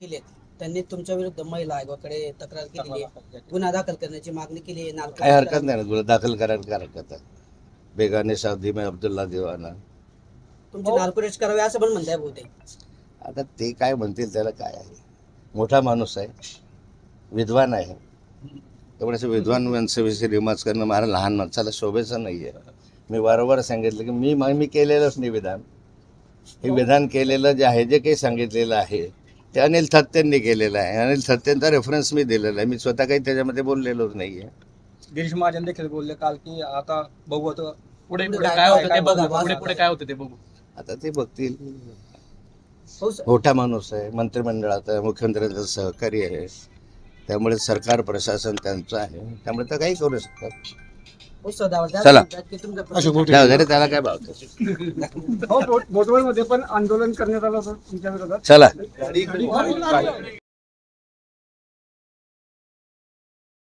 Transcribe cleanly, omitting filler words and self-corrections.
केलेत. त्यांनी तुमच्या विरुद्ध महिला आयोगाकडे तक्रार केलेली आहे, गुन्हा दाखल करण्याची मागणी केली आहे. काय हरकत नाही ना, गुन्हा दाखल करायला काय हरकत आहे. बेगाने शादी में अब्दुल्ला दिवाना. तुमची नार्कोरेज करावे असं पण म्हणताय बहुतेक. आता ते काय म्हणतील त्याला काय आहे. मोठा माणूस आहे, विद्वान आहे. तेवढ्याच विद्वान माणसाविषयी रिमार्क्स करणं मला लहान माणसाला शोभेचं नाही आहे. मी वारंवार सांगितलं की मी केलेलंच नाही विधान. हे विधान केलेलं जे आहे, जे काही सांगितलेलं आहे ते अनिल थत्तेंनी केलेलं आहे. अनिल थत्तेंचा रेफरन्स मी दिलेला आहे. मी स्वतः काही त्याच्यामध्ये बोललेलोच नाही आहे. गिरीश महाजन देखील बोलले काल की आता बघू आता पुढे काय होतं ते बघू. पुढे काय होतं ते बघू. आता ते बघतील. हो सर. मोठा माणूस आहे, मंत्रिमंडळात आहे, मुख्यमंत्र्यांचा सहकारी आहे. त्यामुळे सरकार प्रशासन त्यांचं आहे, त्यामुळे तर काही करू शकतात. हो सर, दावा चला. की तुमच्या जाऊ दे रे, त्याला काय भावतं. हो, बोटवळमध्ये पण आंदोलन करण्यात आलं होतं तुमच्या विरोधात. चला.